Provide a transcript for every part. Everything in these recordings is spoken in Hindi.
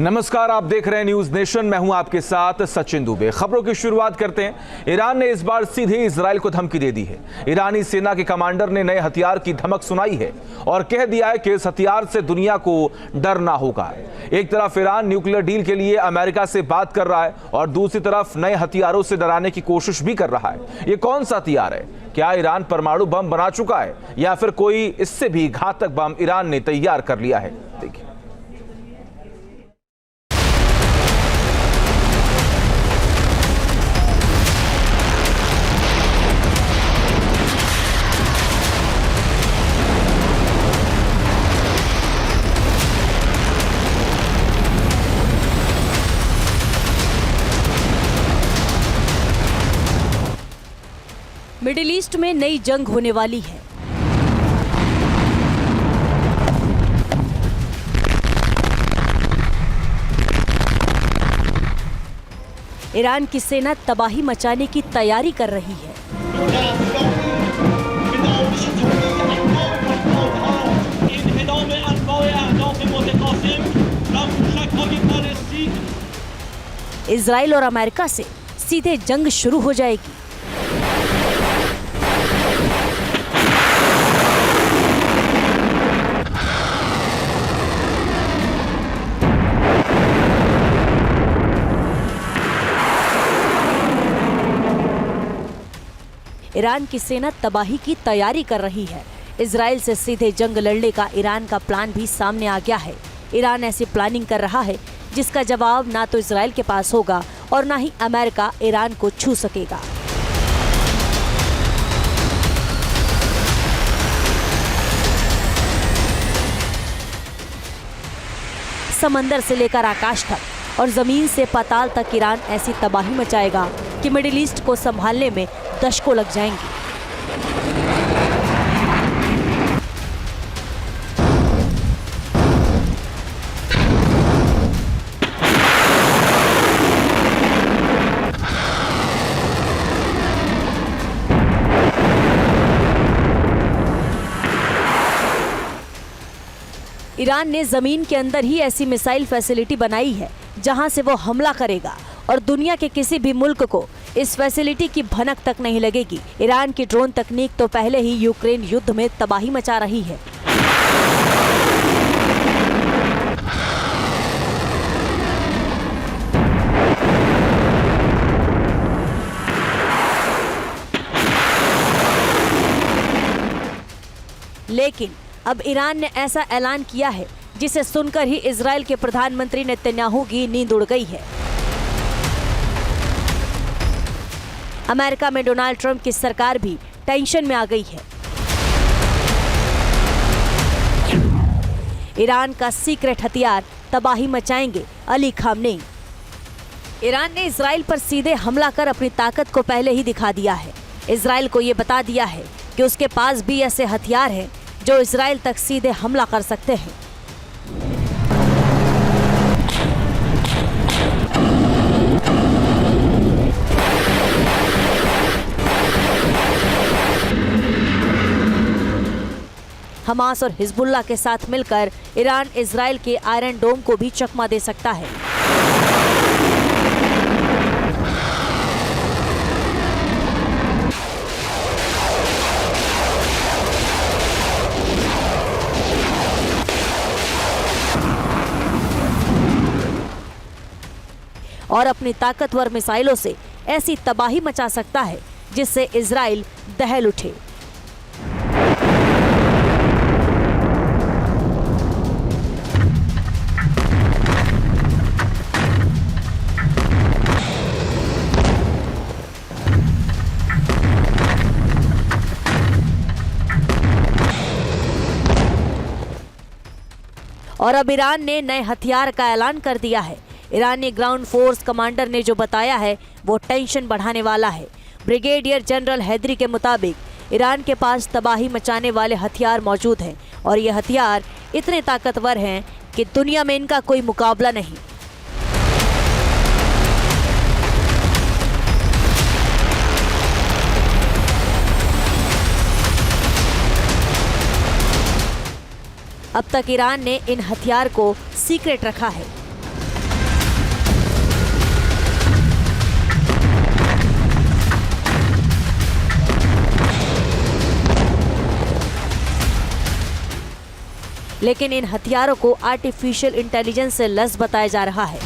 नमस्कार, आप देख रहे हैं न्यूज नेशन। मैं हूं आपके साथ सचिन दुबे। खबरों की शुरुआत करते हैं। ईरान ने इस बार सीधे इजराइल को धमकी दे दी है। ईरानी सेना के कमांडर ने नए हथियार की धमक सुनाई है और कह दिया है कि इस हथियार से दुनिया को डरना होगा। एक तरफ ईरान न्यूक्लियर डील के लिए अमेरिका से बात कर रहा है और दूसरी तरफ नए हथियारों से डराने की कोशिश भी कर रहा है। ये कौन सा हथियार है? क्या ईरान परमाणु बम बना चुका है या फिर कोई इससे भी घातक बम ईरान ने तैयार कर लिया है? देखिए। मिडिल ईस्ट में नई जंग होने वाली है। ईरान की सेना तबाही मचाने की तैयारी कर रही है। इजराइल और अमेरिका से सीधे जंग शुरू हो जाएगी। ईरान की सेना तबाही की तैयारी कर रही है। इजराइल से सीधे जंग लड़ने का ईरान का प्लान भी सामने आ गया है। ईरान ऐसी प्लानिंग कर रहा है जिसका जवाब ना तो इजराइल के पास होगा और ना ही अमेरिका ईरान को छू सकेगा। समंदर से लेकर आकाश तक और जमीन से पाताल तक ईरान ऐसी तबाही मचाएगा कि मिडिल ईस्ट को संभालने में दशकों लग जाएंगे। ईरान ने जमीन के अंदर ही ऐसी मिसाइल फैसिलिटी बनाई है जहां से वो हमला करेगा और दुनिया के किसी भी मुल्क को इस फैसिलिटी की भनक तक नहीं लगेगी। ईरान की ड्रोन तकनीक तो पहले ही यूक्रेन युद्ध में तबाही मचा रही है। लेकिन अब ईरान ने ऐसा ऐलान किया है जिसे सुनकर ही इजराइल के प्रधानमंत्री नेतन्याहू की नींद उड़ गई है। अमेरिका में डोनाल्ड ट्रंप की सरकार भी टेंशन में आ गई है। ईरान का सीक्रेट हथियार तबाही मचाएंगे अली खामनेई। ईरान ने इजराइल पर सीधे हमला कर अपनी ताकत को पहले ही दिखा दिया है। इजराइल को ये बता दिया है कि उसके पास भी ऐसे हथियार हैं जो इजराइल तक सीधे हमला कर सकते हैं। हमास और हिजबुल्लाह के साथ मिलकर ईरान इजराइल के आयरन डोम को भी चकमा दे सकता है। और अपनी ताकतवर मिसाइलों से ऐसी तबाही मचा सकता है जिससे इजराइल दहल उठे। और अब ईरान ने नए हथियार का ऐलान कर दिया है। ईरानी ग्राउंड फोर्स कमांडर ने जो बताया है वो टेंशन बढ़ाने वाला है। ब्रिगेडियर जनरल हैदरी के मुताबिक ईरान के पास तबाही मचाने वाले हथियार मौजूद हैं और ये हथियार इतने ताकतवर हैं कि दुनिया में इनका कोई मुकाबला नहीं। अब तक ईरान ने इन हथियार को सीक्रेट रखा है। लेकिन इन हथियारों को आर्टिफिशियल इंटेलिजेंस से लैस बताया जा रहा है।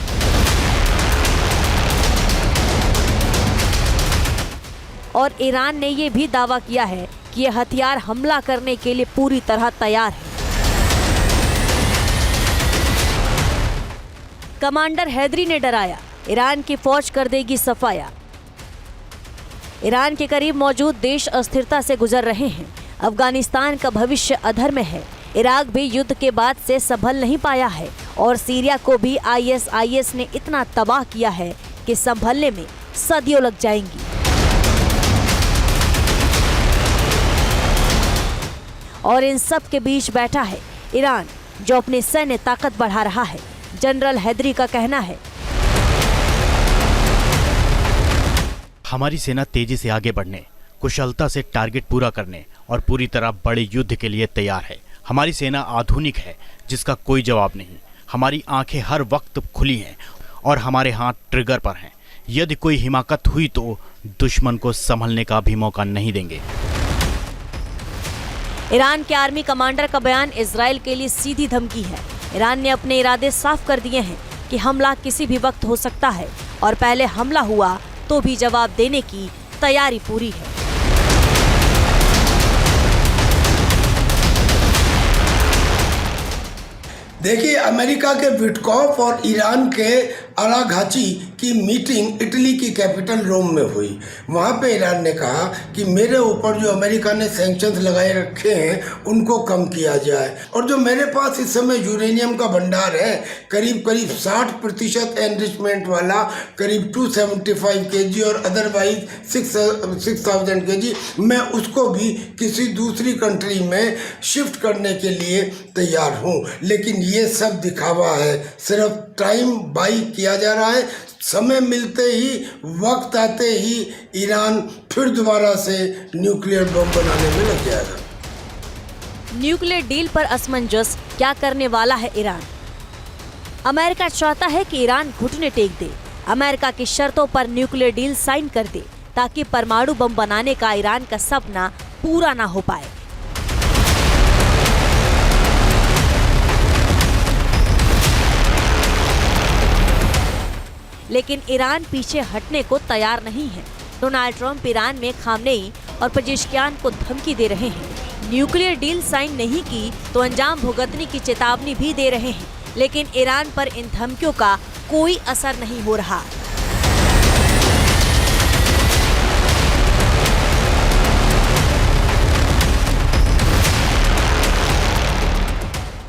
और ईरान ने ये भी दावा किया है कि ये हथियार हमला करने के लिए पूरी तरह तैयार है। कमांडर हैदरी ने डराया, ईरान की फौज कर देगी सफाया। ईरान के करीब मौजूद देश अस्थिरता से गुजर रहे हैं। अफगानिस्तान का भविष्य अधर में है। इराक भी युद्ध के बाद से संभल नहीं पाया है और सीरिया को भी ISIS ने इतना तबाह किया है कि संभलने में सदियों लग जाएंगी। और इन सब के बीच बैठा है ईरान, जो अपनी सैन्य ताकत बढ़ा रहा है। जनरल हैदरी का कहना है, हमारी सेना तेजी से आगे बढ़ने, कुशलता से टारगेट पूरा करने और पूरी तरह बड़े युद्ध के लिए तैयार है। हमारी सेना आधुनिक है, जिसका कोई जवाब नहीं। हमारी आंखें हर वक्त खुली हैं और हमारे हाथ ट्रिगर पर हैं। यदि कोई हिमाकत हुई तो दुश्मन को संभलने का भी मौका नहीं देंगे। ईरान के आर्मी कमांडर का बयान इजराइल के लिए सीधी धमकी है। ईरान ने अपने इरादे साफ कर दिए हैं कि हमला किसी भी वक्त हो सकता है और पहले हमला हुआ तो भी जवाब देने की तैयारी पूरी है। देखिए, अमेरिका के विटकॉफ और ईरान के अराघाची की मीटिंग इटली की कैपिटल रोम में हुई। वहाँ पे ईरान ने कहा कि मेरे ऊपर जो अमेरिका ने सैंक्शंस लगाए रखे हैं उनको कम किया जाए, और जो मेरे पास इस समय यूरेनियम का भंडार है करीब 60% एनरिचमेंट वाला, करीब 275 kg और अदरवाइज 6000 kg, मैं उसको भी किसी दूसरी कंट्री में शिफ्ट करने के लिए तैयार हूँ। लेकिन ये सब दिखावा है, सिर्फ टाइम बाई किया जा रहा है। समय मिलते ही, वक्त आते ही ईरान फिर दोबारा से न्यूक्लियर बम बनाने में लग जाएगा। न्यूक्लियर डील पर असमंजस क्या करने वाला है ईरान? अमेरिका चाहता है कि ईरान घुटने टेक दे, अमेरिका की शर्तों पर न्यूक्लियर डील साइन कर दे, ताकि परमाणु बम बनाने का ईरान का सपना पूरा ना हो पाए। लेकिन ईरान पीछे हटने को तैयार नहीं है। डोनाल्ड ट्रंप ईरान में खामनेई और पेजेश्कियान को धमकी दे रहे हैं। न्यूक्लियर डील साइन नहीं की तो अंजाम भुगतने की चेतावनी भी दे रहे हैं। लेकिन ईरान पर इन धमकियों का कोई असर नहीं हो रहा।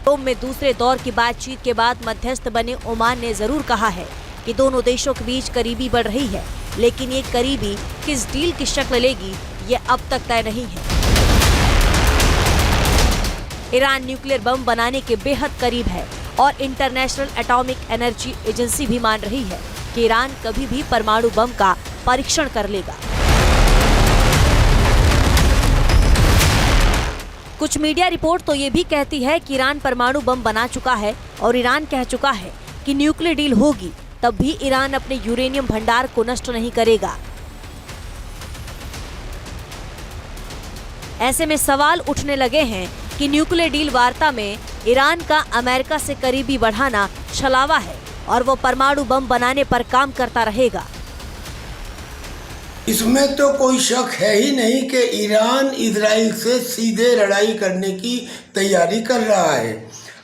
रोम में दूसरे दौर की बातचीत के बाद मध्यस्थ बने ओमान ने जरूर कहा है कि दोनों देशों के बीच करीबी बढ़ रही है, लेकिन ये करीबी किस डील की शक्ल लेगी ये अब तक तय नहीं है। ईरान न्यूक्लियर बम बनाने के बेहद करीब है और इंटरनेशनल एटॉमिक एनर्जी एजेंसी भी मान रही है कि ईरान कभी भी परमाणु बम का परीक्षण कर लेगा। कुछ मीडिया रिपोर्ट तो ये भी कहती है कि ईरान परमाणु बम बना चुका है और ईरान कह चुका है कि न्यूक्लियर डील होगी तब भी ईरान अपने यूरेनियम भंडार को नष्ट नहीं करेगा। ऐसे में सवाल उठने लगे हैं कि न्यूक्लियर डील वार्ता में ईरान का अमेरिका से करीबी बढ़ाना छलावा है और वो परमाणु बम बनाने पर काम करता रहेगा। इसमें तो कोई शक है ही नहीं कि ईरान इजराइल से सीधे लड़ाई करने की तैयारी कर रहा है।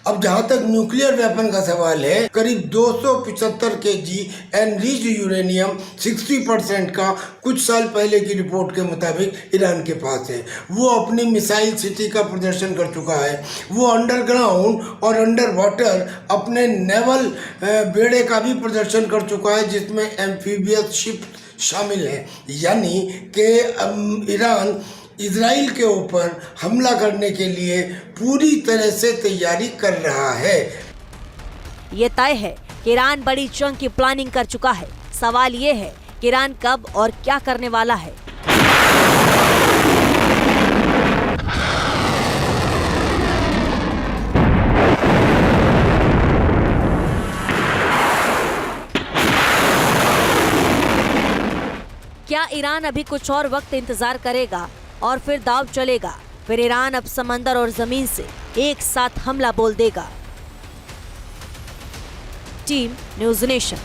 अब जहां तक न्यूक्लियर वेपन का सवाल है, करीब 275 kg एनरिच्ड यूरेनियम 60% का कुछ साल पहले की रिपोर्ट के मुताबिक ईरान के पास है। वो अपनी मिसाइल सिटी का प्रदर्शन कर चुका है। वो अंडरग्राउंड और अंडर वाटर अपने नेवल बेड़े का भी प्रदर्शन कर चुका है, जिसमें एम्फीबियस शिप शामिल है। यानी कि ईरान इजराइल के ऊपर हमला करने के लिए पूरी तरह से तैयारी कर रहा है। ये तय है कि ईरान बड़ी जंग की प्लानिंग कर चुका है। सवाल ये है कि ईरान कब और क्या करने वाला है। क्या ईरान अभी कुछ और वक्त इंतजार करेगा और फिर दाव चलेगा? फिर ईरान अब समंदर और जमीन से एक साथ हमला बोल देगा। Team news nation.